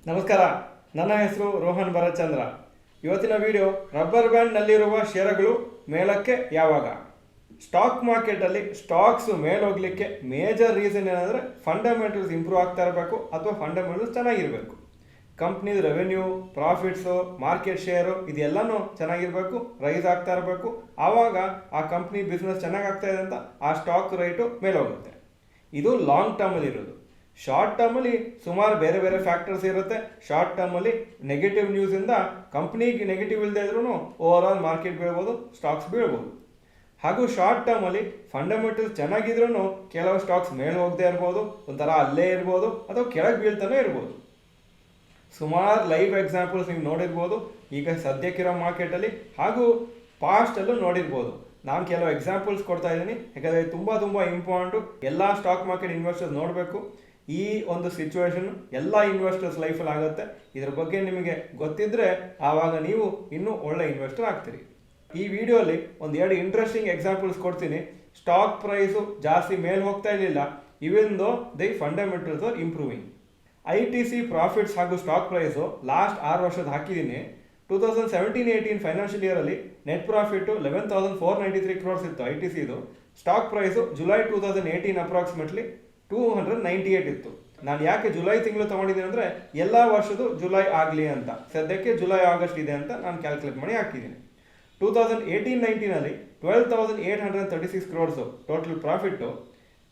ನಮಸ್ಕಾರ, ನನ್ನ ಹೆಸರು ರೋಹನ್ ಭರತ್ಚಂದ್ರ. ಇವತ್ತಿನ ವಿಡಿಯೋ ರಬ್ಬರ್ ಬ್ಯಾಂಡ್ನಲ್ಲಿರುವ ಷೇರುಗಳು ಮೇಲಕ್ಕೆ ಯಾವಾಗ. ಸ್ಟಾಕ್ ಮಾರ್ಕೆಟಲ್ಲಿ ಸ್ಟಾಕ್ಸ್ ಮೇಲೋಗ್ಲಿಕ್ಕೆ ಮೇಜರ್ ರೀಸನ್ ಏನಂದರೆ ಫಂಡಮೆಂಟಲ್ಸ್ ಇಂಪ್ರೂವ್ ಆಗ್ತಾ ಇರಬೇಕು ಅಥವಾ ಫಂಡಮೆಂಟಲ್ಸ್ ಚೆನ್ನಾಗಿರಬೇಕು. ಕಂಪ್ನಿದ ರೆವೆನ್ಯೂ, ಪ್ರಾಫಿಟ್ಸು, ಮಾರ್ಕೆಟ್ ಶೇರು ಇದೆಲ್ಲನೂ ಚೆನ್ನಾಗಿರಬೇಕು, ರೈಸ್ ಆಗ್ತಾ ಇರಬೇಕು. ಆವಾಗ ಆ ಕಂಪ್ನಿ ಬಿಸ್ನೆಸ್ ಚೆನ್ನಾಗಿ ಆಗ್ತಾ ಇದೆ ಅಂತ ಆ ಸ್ಟಾಕ್ ರೇಟು ಮೇಲೋಗುತ್ತೆ. ಇದು ಲಾಂಗ್ ಟರ್ಮಲ್ಲಿ ಇರೋದು. ಶಾರ್ಟ್ ಟರ್ಮಲ್ಲಿ ಸುಮಾರು ಬೇರೆ ಬೇರೆ ಫ್ಯಾಕ್ಟರ್ಸ್ ಇರುತ್ತೆ. ಶಾರ್ಟ್ ಟರ್ಮಲ್ಲಿ ನೆಗೆಟಿವ್ ನ್ಯೂಸಿಂದ ಕಂಪ್ನಿಗೆ ನೆಗೆಟಿವ್ ಇಲ್ಲದೆ ಇದ್ರೂ ಓವರ್ ಆಲ್ ಮಾರ್ಕೆಟ್ ಬೀಳ್ಬೋದು, ಸ್ಟಾಕ್ಸ್ ಬೀಳ್ಬೋದು. ಹಾಗೂ ಶಾರ್ಟ್ ಟರ್ಮಲ್ಲಿ ಫಂಡಮೆಂಟಲ್ಸ್ ಚೆನ್ನಾಗಿದ್ರೂ ಕೆಲವು ಸ್ಟಾಕ್ಸ್ ಮೇಲೆ ಹೋಗದೆ ಇರ್ಬೋದು, ಒಂಥರ ಅಲ್ಲೇ ಇರ್ಬೋದು ಅಥವಾ ಕೆಳಗೆ ಬೀಳ್ತಾನೆ ಇರ್ಬೋದು. ಸುಮಾರು ಲೈವ್ ಎಕ್ಸಾಂಪಲ್ಸ್ ನೀವು ನೋಡಿರ್ಬೋದು ಈಗ ಸದ್ಯಕ್ಕಿರೋ ಮಾರ್ಕೆಟಲ್ಲಿ, ಹಾಗೂ ಪಾಸ್ಟಲ್ಲೂ ನೋಡಿರ್ಬೋದು. ನಾನು ಕೆಲವು ಎಕ್ಸಾಂಪಲ್ಸ್ ಕೊಡ್ತಾ ಇದ್ದೀನಿ, ಯಾಕಂದರೆ ತುಂಬ ಇಂಪಾರ್ಟೆಂಟು. ಎಲ್ಲ ಸ್ಟಾಕ್ ಮಾರ್ಕೆಟ್ ಇನ್ವೆಸ್ಟರ್ಸ್ ನೋಡಬೇಕು. ಈ ಒಂದು ಸಿಚುವೇಶನ್ ಎಲ್ಲ ಇನ್ವೆಸ್ಟರ್ಸ್ ಲೈಫಲ್ಲಿ ಆಗುತ್ತೆ. ಇದ್ರ ಬಗ್ಗೆ ನಿಮಗೆ ಗೊತ್ತಿದ್ದರೆ ಆವಾಗ ನೀವು ಇನ್ನೂ ಒಳ್ಳೆ ಇನ್ವೆಸ್ಟರ್ ಆಗ್ತೀರಿ. ಈ ವಿಡಿಯೋಲಿ ಎರಡು ಇಂಟ್ರೆಸ್ಟಿಂಗ್ ಎಕ್ಸಾಂಪಲ್ಸ್ ಕೊಡ್ತೀನಿ. ಸ್ಟಾಕ್ ಪ್ರೈಸು ಜಾಸ್ತಿ ಮೇಲೆ ಹೋಗ್ತಾ ಇರಲಿಲ್ಲ, even though the fundamentals are improving. ITC profits ಹಾಗೂ ಸ್ಟಾಕ್ ಪ್ರೈಸು ಲಾಸ್ಟ್ 6 ವರ್ಷದ ಹಾಕಿದ್ದೀನಿ. 2017-18 ಫೈನಾನ್ಷಿಯಲ್ ಇಯರಲ್ಲಿ ನೆಟ್ ಪ್ರಾಫಿಟ್ಟು 11,493 crores ಇತ್ತು ITCದು. ಸ್ಟಾಕ್ ಪ್ರೈಸು ಜುಲೈ 2018 ಅಪ್ರಾಕ್ಸಿಮೇಟ್ಲಿ 298 ಇತ್ತು. ನಾನು ಯಾಕೆ ಜುಲೈ ತಿಂಗಳು ತೊಗೊಂಡಿದ್ದೀನಿ ಅಂದರೆ ಎಲ್ಲ ವರ್ಷದ್ದು ಜುಲೈ ಆಗಲಿ ಅಂತ, ಸದ್ಯಕ್ಕೆ ಜುಲೈ ಆಗಸ್ಟ್ ಇದೆ ಅಂತ ನಾನು ಕ್ಯಾಲ್ಕುಲೇಟ್ ಮಾಡಿ ಹಾಕಿದ್ದೀನಿ. 2018-19 12,836 crores total profit.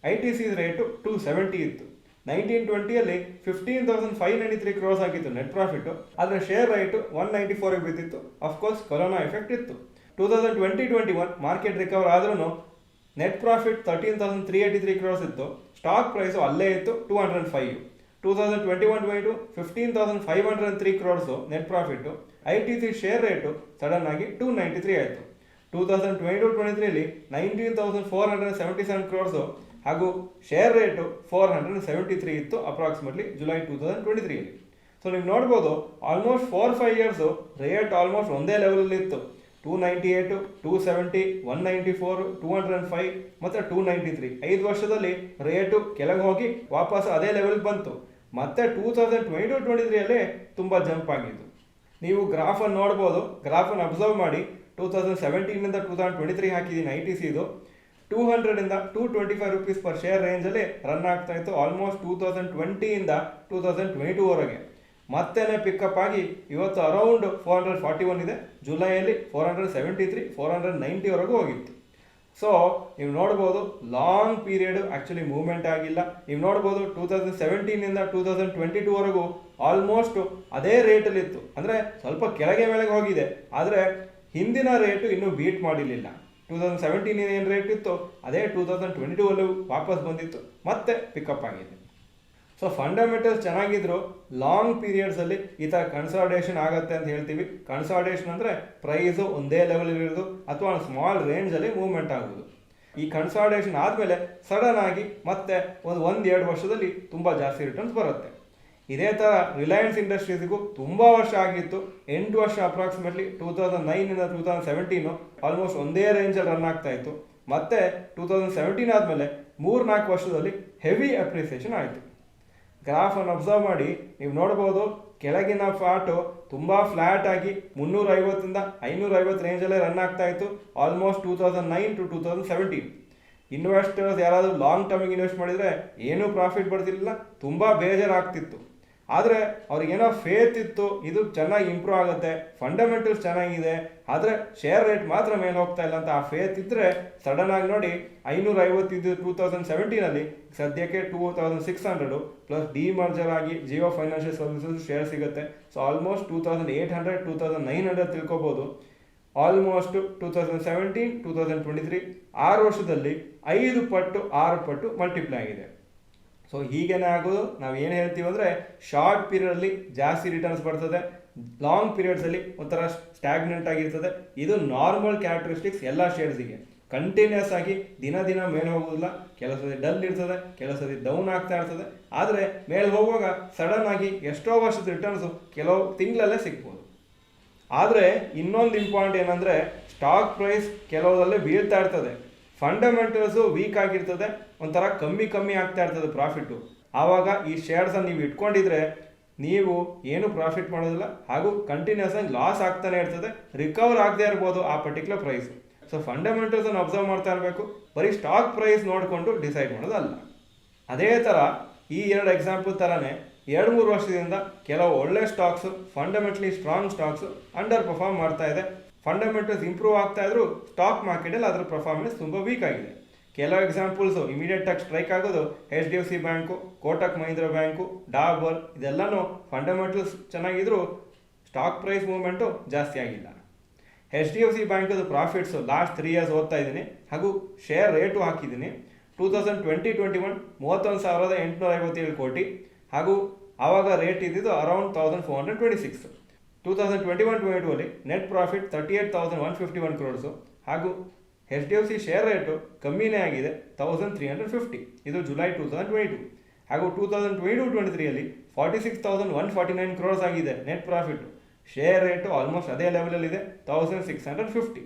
ITC rate 270 ಇತ್ತು. 1920 15,593 crores ಆಗಿತ್ತು ನೆಟ್ ಪ್ರಾಫಿಟ್ಟು. ಆದರೆ ಶೇರ್ ರೈಟು 194 ಬಿದ್ದಿತ್ತು. ಅಫ್ಕೋರ್ಸ್ ಕೊರೋನಾ ಎಫೆಕ್ಟ್ ಇತ್ತು. 2020-21 ಮಾರ್ಕೆಟ್ ರಿಕವರ್ ಆದ್ರೂ ನೆಟ್ ಪ್ರಾಫಿಟ್ 13,383 crores ಇತ್ತು. ಸ್ಟಾಕ್ ಪ್ರೈಸು ಅಲ್ಲೇ ಇತ್ತು 205. 2021-22 15,503 crores net profit. ITC share rate sudden ಆಗಿ 293 ಆಯಿತು. 2022-23 19,477 crores ಹಾಗೂ ಶೇರ್ ರೇಟು 473 ಇತ್ತು ಅಪ್ರಾಕ್ಸಿಮೇಟ್ಲಿ ಜುಲೈ 2023. ಸೊ ನೀವು ನೋಡ್ಬೋದು ಆಲ್ಮೋಸ್ಟ್ 4-5 ಇಯರ್ಸು ರೇಟ್ ಆಲ್ಮೋಸ್ಟ್ ಒಂದೇ ಲೆವೆಲಲ್ಲಿ ಇತ್ತು. 298, 270, 194, 205 ಮತ್ತು 293. 5 ವರ್ಷದಲ್ಲಿ ರೇಟು ಕೆಳಗೆ ಹೋಗಿ ವಾಪಸ್ ಅದೇ ಲೆವೆಲ್ ಬಂತು. ಮತ್ತೆ 2022-23 ತುಂಬ ಜಂಪ್ ಆಗಿತ್ತು. ನೀವು ಗ್ರಾಫನ್ನು ನೋಡ್ಬೋದು, ಗ್ರಾಫನ್ನು ಅಬ್ಸರ್ವ್ ಮಾಡಿ. 2017 2023 ಹಾಕಿದ್ದೀನಿ ITCದು. 200 225 rupees ಪರ್ ಶೇರ್ ರೇಂಜಲ್ಲಿ ರನ್ ಆಗ್ತಾ ಇತ್ತು ಆಲ್ಮೋಸ್ಟ್ 2020 2022ವರೆಗೆ. ಮತ್ತೇನೆ ಪಿಕಪ್ ಆಗಿ ಇವತ್ತು ಅರೌಂಡ್ 441 ಇದೆ. ಜುಲೈಯಲ್ಲಿ 473, 490ವರೆಗೂ ಹೋಗಿತ್ತು. ಸೊ ನೀವು ನೋಡ್ಬೋದು ಲಾಂಗ್ ಪೀರಿಯಡ್ ಆ್ಯಕ್ಚುಲಿ ಮೂವ್ಮೆಂಟ್ ಆಗಿಲ್ಲ. ನೀವು ನೋಡ್ಬೋದು 2017 2022ವರೆಗೂ ಆಲ್ಮೋಸ್ಟ್ ಅದೇ ರೇಟಲ್ಲಿತ್ತು, ಅಂದರೆ ಸ್ವಲ್ಪ ಕೆಳಗೆ ಮೇಲೆಗೆ ಹೋಗಿದೆ. ಆದರೆ ಹಿಂದಿನ ರೇಟು ಇನ್ನೂ ಬೀಟ್ ಮಾಡಿರಲಿಲ್ಲ. 2017 ಏನು ರೇಟ್ ಇತ್ತು ಅದೇ 2022 ವಾಪಸ್ ಬಂದಿತ್ತು, ಮತ್ತೆ ಪಿಕಪ್ ಆಗಿದೆ. ಸೊ ಫಂಡಮೆಂಟಲ್ಸ್ ಚೆನ್ನಾಗಿದ್ರು ಲಾಂಗ್ ಪೀರಿಯಡ್ಸಲ್ಲಿ ಈ ಥರ ಕನ್ಸಾಲಿಡೇಷನ್ ಆಗುತ್ತೆ ಅಂತ ಹೇಳ್ತೀವಿ. ಕನ್ಸಾಲಿಡೇಷನ್ ಅಂದರೆ ಪ್ರೈಸು ಒಂದೇ ಲೆವೆಲ್ ಇರೋದು ಅಥವಾ ಒಂದು ಸ್ಮಾಲ್ ರೇಂಜಲ್ಲಿ ಮೂವ್ಮೆಂಟ್ ಆಗೋದು. ಈ ಕನ್ಸಾಲಿಡೇಷನ್ ಆದಮೇಲೆ ಸಡನ್ ಆಗಿ ಮತ್ತೆ 1-2 ವರ್ಷದಲ್ಲಿ ತುಂಬ ಜಾಸ್ತಿ ರಿಟರ್ನ್ಸ್ ಬರುತ್ತೆ. ಇದೇ ಥರ ರಿಲಯನ್ಸ್ ಇಂಡಸ್ಟ್ರೀಸ್ಗೂ ತುಂಬ ವರ್ಷ ಆಗಿತ್ತು, 8 ವರ್ಷ ಅಪ್ರಾಕ್ಸಿಮೇಟ್ಲಿ. 2009 2017 ಆಲ್ಮೋಸ್ಟ್ ಒಂದೇ ರೇಂಜಲ್ಲಿ ರನ್ ಆಗ್ತಾ ಇತ್ತು. ಮತ್ತೆ 2017 ಆದಮೇಲೆ 3-4 ವರ್ಷದಲ್ಲಿ ಹೆವಿ ಅಪ್ರಿಸಿಯೇಷನ್ ಆಯಿತು. ಗ್ರಾಫನ್ನು ಅಬ್ಸರ್ವ್ ಮಾಡಿ ನೀವು ನೋಡ್ಬೋದು, ಕೆಳಗಿನ ಪಾರ್ಟು ತುಂಬ ಫ್ಲ್ಯಾಟ್ ಆಗಿ 350 550 ರೇಂಜಲ್ಲೇ ರನ್ ಆಗ್ತಾ ಇತ್ತು ಆಲ್ಮೋಸ್ಟ್ 2009 2017. ಇನ್ವೆಸ್ಟರ್ಸ್ ಯಾರಾದರೂ ಲಾಂಗ್ ಟರ್ಮಿಗೆ ಇನ್ವೆಸ್ಟ್ ಮಾಡಿದರೆ ಏನೂ ಪ್ರಾಫಿಟ್ ಬರ್ತಿರಲಿಲ್ಲ, ತುಂಬ ಬೇಜಾರಾಗ್ತಿತ್ತು. ಆದರೆ ಅವ್ರಿಗೇನೋ ಫೇತ್ ಇತ್ತು, ಇದು ಚೆನ್ನಾಗಿ ಇಂಪ್ರೂವ್ ಆಗುತ್ತೆ, ಫಂಡಮೆಂಟಲ್ಸ್ ಚೆನ್ನಾಗಿದೆ, ಆದರೆ ಶೇರ್ ರೇಟ್ ಮಾತ್ರ ಮೇಲೆ ಹೋಗ್ತಾ ಇಲ್ಲ ಅಂತ ಆ ಫೇತ್ ಇದ್ದರೆ ಸಡನ್ ಆಗಿ ನೋಡಿ 550 ಇದ್ದು 2017 ಸದ್ಯಕ್ಕೆ 2600 ಪ್ಲಸ್ ಡಿಮರ್ಜರ್ ಆಗಿ ಜಿಯೋ ಫೈನಾನ್ಷಿಯಲ್ ಸರ್ವಿಸಸ್ ಶೇರ್ ಸಿಗುತ್ತೆ. ಸೊ ಆಲ್ಮೋಸ್ಟ್ 2800 2900 ತಿಳ್ಕೊಬೋದು. ಆಲ್ಮೋಸ್ಟ್ 2017 2023 6 ವರ್ಷದಲ್ಲಿ 5 ಪಟ್ಟು 6 ಪಟ್ಟು ಮಲ್ಟಿಪ್ಲೈ ಆಗಿದೆ. ಸೊ ಹೀಗೇನೆ ಆಗೋದು. ನಾವು ಏನು ಹೇಳ್ತೀವಿ ಅಂದರೆ ಶಾರ್ಟ್ ಪೀರಿಯಡಲ್ಲಿ ಜಾಸ್ತಿ ರಿಟರ್ನ್ಸ್ ಬರ್ತದೆ, ಲಾಂಗ್ ಪೀರಿಯಡ್ಸಲ್ಲಿ ಒಂಥರ ಸ್ಟ್ಯಾಗ್ನೆಂಟ್ ಆಗಿರ್ತದೆ. ಇದು ನಾರ್ಮಲ್ ಕ್ಯಾರೆಕ್ಟರಿಸ್ಟಿಕ್ಸ್ ಎಲ್ಲ ಶೇರ್ಸಿಗೆ. ಕಂಟಿನ್ಯೂಸ್ ಆಗಿ ದಿನ ಮೇಲೆ ಹೋಗೋದಿಲ್ಲ, ಕೆಲವು ಸತಿ ಡಲ್ ಇರ್ತದೆ, ಕೆಲವು ಸತಿ ಡೌನ್ ಆಗ್ತಾ ಇರ್ತದೆ. ಆದರೆ ಮೇಲೆ ಹೋಗುವಾಗ ಸಡನ್ ಆಗಿ ಎಷ್ಟೋ ವರ್ಷದ ರಿಟರ್ನ್ಸು ಕೆಲವು ತಿಂಗಳಲ್ಲೇ ಸಿಗ್ಬೋದು. ಆದರೆ ಇನ್ನೊಂದು ಇಂಪಾರ್ಟೆಂಟ್ ಏನಂದರೆ ಸ್ಟಾಕ್ ಪ್ರೈಸ್ ಕೆಲವರಲ್ಲೇ ಬೀಳ್ತಾ ಇರ್ತದೆ, ಫಂಡಮೆಂಟಲ್ಸು ವೀಕ್ ಆಗಿರ್ತದೆ, ಒಂಥರ ಕಮ್ಮಿ ಆಗ್ತಾ ಇರ್ತದೆ ಪ್ರಾಫಿಟ್ಟು. ಆವಾಗ ಈ ಶೇರ್ಸನ್ನು ನೀವು ಇಟ್ಕೊಂಡಿದ್ರೆ ನೀವು ಏನು ಪ್ರಾಫಿಟ್ ಮಾಡೋದಿಲ್ಲ ಹಾಗೂ ಕಂಟಿನ್ಯೂಸ್ ಆಗಿ ಲಾಸ್ ಆಗ್ತಾನೆ ಇರ್ತದೆ, ರಿಕವರ್ ಆಗದೆ ಇರ್ಬೋದು ಆ ಪರ್ಟಿಕ್ಯುಲರ್ ಪ್ರೈಸ್. ಸೊ ಫಂಡಮೆಂಟಲ್ಸನ್ನು ಅಬ್ಸರ್ವ್ ಮಾಡ್ತಾ ಇರಬೇಕು, ಬರೀ ಸ್ಟಾಕ್ ಪ್ರೈಸ್ ನೋಡಿಕೊಂಡು ಡಿಸೈಡ್ ಮಾಡೋದಲ್ಲ. ಅದೇ ಥರ ಈ ಎರಡು ಎಕ್ಸಾಂಪಲ್ ಥರನೇ 2-3 ವರ್ಷದಿಂದ ಕೆಲವು ಒಳ್ಳೆ stocks, fundamentally strong stocks under perform ಮಾಡ್ತಾ ಇದೆ. ಫಂಡಮೆಂಟಲ್ಸ್ ಇಂಪ್ರೂವ್ ಆಗ್ತಾ ಇದ್ರು ಸ್ಟಾಕ್ ಮಾರ್ಕೆಟಲ್ಲಿ ಅದರ ಪರ್ಫಾರ್ಮೆನ್ಸ್ ತುಂಬ ವೀಕ್ ಆಗಿದೆ. ಕೆಲವು ಎಕ್ಸಾಂಪಲ್ಸು ಇಮಿಡಿಯೇಟಾಗಿ ಸ್ಟ್ರೈಕ್ ಆಗೋದು HDFC bank, Kotak Mahindra bank, Dabur, ಇದೆಲ್ಲನೂ ಫಂಡಮೆಂಟಲ್ಸ್ ಚೆನ್ನಾಗಿದ್ರು ಸ್ಟಾಕ್ ಪ್ರೈಸ್ ಮೂವ್ಮೆಂಟು ಜಾಸ್ತಿ ಆಗಿಲ್ಲ. HDFC ಬ್ಯಾಂಕದು ಪ್ರಾಫಿಟ್ಸು ಲಾಸ್ಟ್ 3 ಇಯರ್ಸ್ ಓದ್ತಾ ಇದ್ದೀನಿ ಹಾಗೂ ಶೇರ್ ರೇಟು ಹಾಕಿದ್ದೀನಿ. 2020-21 31,857 ಕೋಟಿ ಹಾಗೂ ಆವಾಗ ರೇಟ್ ಇದ್ದಿದ್ದು ಅರೌಂಡ್ 1,426. 2021-22 ಅಲ್ಲಿ ನೆಟ್ ಪ್ರಾಫಿಟ್ 38,151 crores ಹಾಗೂ HDFC ಶೇರ್ ರೇಟು ಕಮ್ಮಿನೇ ಆಗಿದೆ 1,350. ಇದು ಜುಲೈ 2022 ಹಾಗೂ 2022-23 ಅಲ್ಲಿ 46,149 crores ಆಗಿದೆ net profit. Share rate almost ಅದೇ ಲೆವೆಲಲ್ಲಿದೆ 1,650.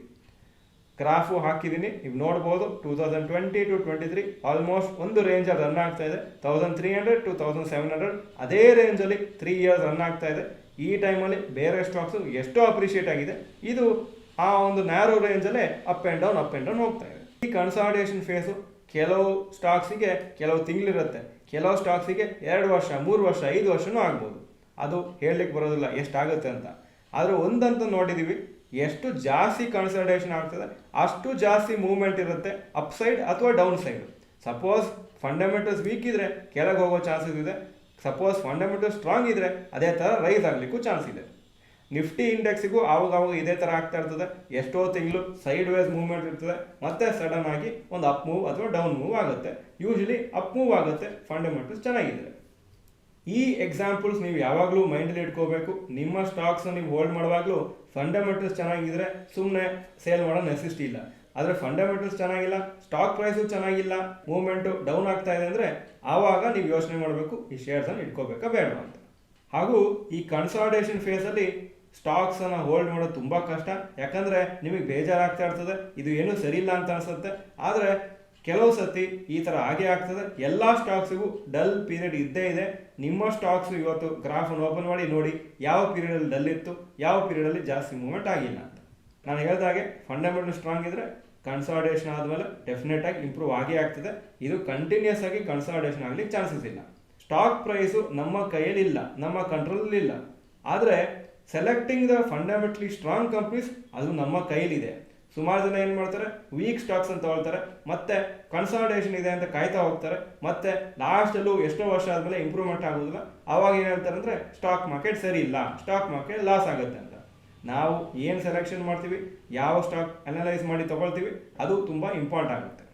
ಗ್ರಾಫು ಹಾಕಿದ್ದೀನಿ, ನೀವು ನೋಡ್ಬೋದು. 2020-23 ಆಲ್ಮೋಸ್ಟ್ ಒಂದು ರೇಂಜಲ್ಲಿ ರನ್ ಆಗ್ತಾ ಇದೆ, 1,300 to 1,700 ಅದೇ ರೇಂಜಲ್ಲಿ 3 ಇಯರ್ಸ್ ರನ್ ಆಗ್ತಾ ಇದೆ. ಈ ಟೈಮಲ್ಲಿ ಬೇರೆ ಸ್ಟಾಕ್ಸು ಎಷ್ಟೋ ಅಪ್ರಿಷಿಯೇಟ್ ಆಗಿದೆ, ಇದು ಆ ಒಂದು ನ್ಯಾರೋ ರೇಂಜಲ್ಲೇ ಅಪ್ ಆ್ಯಂಡ್ ಡೌನ್ ಹೋಗ್ತಾ ಇದೆ. ಈ ಕನ್ಸಾಲಿಡೇಷನ್ ಫೇಸು ಕೆಲವು ಸ್ಟಾಕ್ಸಿಗೆ ಕೆಲವು ತಿಂಗಳಿರುತ್ತೆ, ಕೆಲವು ಸ್ಟಾಕ್ಸಿಗೆ 2 ವರ್ಷ 3 ವರ್ಷ 5 ವರ್ಷನೂ ಆಗ್ಬೋದು. ಅದು ಹೇಳಲಿಕ್ಕೆ ಬರೋದಿಲ್ಲ ಎಷ್ಟಾಗುತ್ತೆ ಅಂತ. ಆದರೆ ಒಂದಂತೂ ನೋಡಿದ್ದೀವಿ, ಎಷ್ಟು ಜಾಸ್ತಿ ಕನ್ಸಲ್ಟೇಷನ್ ಆಗ್ತದೆ ಅಷ್ಟು ಜಾಸ್ತಿ ಮೂವ್ಮೆಂಟ್ ಇರುತ್ತೆ ಅಪ್ ಸೈಡ್ ಅಥವಾ down side. Suppose fundamentals weak ಇದ್ದರೆ ಕೆಳಗೆ ಹೋಗೋ ಚಾನ್ಸಸ್ ಇದೆ, ಸಪೋಸ್ ಫಂಡಮೆಂಟಲ್ಸ್ ಸ್ಟ್ರಾಂಗ್ ಇದ್ದರೆ ಅದೇ ಥರ ರೈಸ್ ಆಗಲಿಕ್ಕೂ ಚಾನ್ಸ್ ಇದೆ. ನಿಫ್ಟಿ ಇಂಡೆಕ್ಸಿಗೂ ಆವಾಗ ಇದೇ ಥರ ಆಗ್ತಾ ಇರ್ತದೆ, ಎಷ್ಟೋ ತಿಂಗಳು ಸೈಡ್ ವೇಸ್ ಮೂವ್ಮೆಂಟ್ ಇರ್ತದೆ, ಮತ್ತೆ ಸಡನ್ ಆಗಿ ಒಂದು ಅಪ್ ಮೂವ್ ಅಥವಾ ಡೌನ್ ಮೂವ್ ಆಗುತ್ತೆ. ಯೂಶಲಿ ಅಪ್ ಮೂವ್ ಆಗುತ್ತೆ ಫಂಡಮೆಂಟಲ್ಸ್ ಚೆನ್ನಾಗಿದ್ರೆ. ಈ ಎಕ್ಸಾಂಪಲ್ಸ್ ನೀವು ಯಾವಾಗಲೂ ಮೈಂಡಲ್ಲಿ ಇಟ್ಕೋಬೇಕು. ನಿಮ್ಮ ಸ್ಟಾಕ್ಸ್ ನೀವು ಹೋಲ್ಡ್ ಮಾಡುವಾಗಲೂ ಫಂಡಮೆಂಟಲ್ಸ್ ಚೆನ್ನಾಗಿದ್ರೆ ಸುಮ್ಮನೆ ಸೇಲ್ ಮಾಡೋ ನೆಸೆಸಿಟಿ ಇಲ್ಲ. ಆದರೆ ಫಂಡಮೆಂಟಲ್ಸ್ ಚೆನ್ನಾಗಿಲ್ಲ, ಸ್ಟಾಕ್ ಪ್ರೈಸು ಚೆನ್ನಾಗಿಲ್ಲ, ಮೂವ್ಮೆಂಟು ಡೌನ್ ಆಗ್ತಾ ಇದೆ ಅಂದರೆ ಆವಾಗ ನೀವು ಯೋಚನೆ ಮಾಡಬೇಕು ಈ ಶೇರ್ಸನ್ನು ಇಟ್ಕೋಬೇಕಾ ಬೇಡ ಅಂತ. ಹಾಗೂ ಈ ಕನ್ಸಾಲಿಡೇಷನ್ ಫೇಸಲ್ಲಿ ಸ್ಟಾಕ್ಸನ್ನು ಹೋಲ್ಡ್ ಮಾಡೋದು ತುಂಬ ಕಷ್ಟ, ಯಾಕಂದರೆ ನಿಮಗೆ ಬೇಜಾರಾಗ್ತಾ ಇರ್ತದೆ, ಇದು ಏನೂ ಸರಿ ಇಲ್ಲ ಅಂತ ಅನಿಸುತ್ತೆ. ಆದರೆ ಕೆಲವು ಸತಿ ಈ ಥರ ಹಾಗೆ ಆಗ್ತದೆ. ಎಲ್ಲ ಸ್ಟಾಕ್ಸಿಗೂ ಡಲ್ ಪೀರಿಯಡ್ ಇದ್ದೇ ಇದೆ. ನಿಮ್ಮ ಸ್ಟಾಕ್ಸು ಇವತ್ತು ಗ್ರಾಫನ್ನು ಓಪನ್ ಮಾಡಿ ನೋಡಿ ಯಾವ ಪೀರಿಯಡಲ್ಲಿ ಡಲ್ ಇತ್ತು, ಯಾವ ಪೀರಿಯಡಲ್ಲಿ ಜಾಸ್ತಿ ಮೂವ್ಮೆಂಟ್ ಆಗಿಲ್ಲ ಅಂತ. ನಾನು ಹೇಳಿದಾಗೆ ಫಂಡಮೆಂಟಲ್ ಸ್ಟ್ರಾಂಗ್ ಇದ್ದರೆ ಕನ್ಸಾಲಿಡೇಷನ್ ಆದಮೇಲೆ ಡೆಫಿನೆಟಾಗಿ ಇಂಪ್ರೂವ್ ಆಗೇ ಆಗ್ತದೆ. ಇದು ಕಂಟಿನ್ಯೂಸ್ ಆಗಿ ಕನ್ಸಾಲಿಡೇಷನ್ ಆಗಲಿಕ್ಕೆ ಚಾನ್ಸಸ್ ಇಲ್ಲ. ಸ್ಟಾಕ್ ಪ್ರೈಸು ನಮ್ಮ ಕೈಯಲ್ಲಿಲ್ಲ, ನಮ್ಮ ಕಂಟ್ರೋಲಲ್ಲಿಲ್ಲ. ಆದರೆ selecting the fundamentally strong companies ಅದು ನಮ್ಮ ಕೈಲಿದೆ. ಸುಮಾರು ಜನ ಏನು ಮಾಡ್ತಾರೆ, ವೀಕ್ ಸ್ಟಾಕ್ಸ್ ಅಂತ ತಗೊಳ್ತಾರೆ, ಮತ್ತೆ ಕನ್ಸಾಲಿಡೇಷನ್ ಇದೆ ಅಂತ ಕಾಯ್ತಾ ಹೋಗ್ತಾರೆ, ಮತ್ತೆ ಲಾಸ್ಟಲ್ಲೂ ಎಷ್ಟೋ ವರ್ಷ ಆದಮೇಲೆ ಇಂಪ್ರೂವ್ಮೆಂಟ್ ಆಗೋದಿಲ್ಲ. ಆವಾಗ ಏನು ಹೇಳ್ತಾರೆ ಅಂದರೆ ಸ್ಟಾಕ್ ಮಾರ್ಕೆಟ್ ಸರಿ ಇಲ್ಲ, ಸ್ಟಾಕ್ ಮಾರ್ಕೆಟ್ ಲಾಸ್ ಆಗುತ್ತೆ ಅಂತ. ನಾವು ಏನು ಸೆಲೆಕ್ಷನ್ ಮಾಡ್ತೀವಿ, ಯಾವ ಸ್ಟಾಕ್ ಅನಲೈಸ್ ಮಾಡಿ ತೊಗೊಳ್ತೀವಿ, ಅದು ತುಂಬ ಇಂಪಾರ್ಟೆಂಟ್ ಆಗುತ್ತೆ.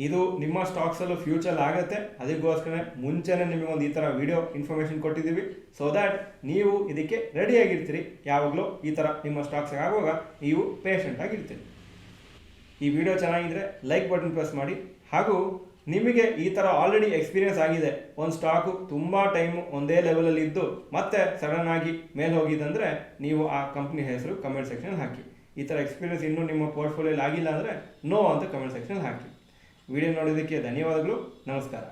ಇದು ನಿಮ್ಮ ಸ್ಟಾಕ್ಸಲ್ಲೂ ಫ್ಯೂಚರ್ ಆಗುತ್ತೆ. ಅದಕ್ಕೋಸ್ಕರ ಮುಂಚೆನೇ ನಿಮಗೊಂದು ಈ ಥರ ವಿಡಿಯೋ ಇನ್ಫಾರ್ಮೇಷನ್ ಕೊಟ್ಟಿದ್ದೀವಿ, ಸೊ ದ್ಯಾಟ್ ನೀವು ಇದಕ್ಕೆ ರೆಡಿಯಾಗಿರ್ತೀರಿ. ಯಾವಾಗಲೂ ಈ ಥರ ನಿಮ್ಮ ಸ್ಟಾಕ್ಸ್ ಆಗುವಾಗ ನೀವು ಪೇಷಂಟಾಗಿರ್ತೀರಿ. ಈ ವಿಡಿಯೋ ಚೆನ್ನಾಗಿದ್ದರೆ ಲೈಕ್ ಬಟನ್ ಪ್ರೆಸ್ ಮಾಡಿ. ಹಾಗೂ ನಿಮಗೆ ಈ ಥರ ಆಲ್ರೆಡಿ ಎಕ್ಸ್ಪೀರಿಯನ್ಸ್ ಆಗಿದೆ, ಒಂದು ಸ್ಟಾಕು ತುಂಬ ಟೈಮು ಒಂದೇ ಲೆವೆಲಲ್ಲಿ ಇದ್ದು ಮತ್ತೆ ಸಡನ್ ಆಗಿ ಮೇಲೆ ಹೋಗಿದ್ದಂದರೆ ನೀವು ಆ ಕಂಪ್ನಿ ಹೆಸರು ಕಮೆಂಟ್ ಸೆಕ್ಷನ್ ಹಾಕಿ. ಈ ಥರ ಎಕ್ಸ್ಪೀರಿಯನ್ಸ್ ಇನ್ನೂ ನಿಮ್ಮ ಪೋರ್ಟ್ಫೋಲಿಯೋಲಿ ಆಗಿಲ್ಲ ಅಂದರೆ ನೋ ಅಂತ ಕಮೆಂಟ್ ಸೆಕ್ಷನ್ ಹಾಕಿ. ವಿಡಿಯೋ ನೋಡೋದಕ್ಕೆ ಧನ್ಯವಾದಗಳು. ನಮಸ್ಕಾರ.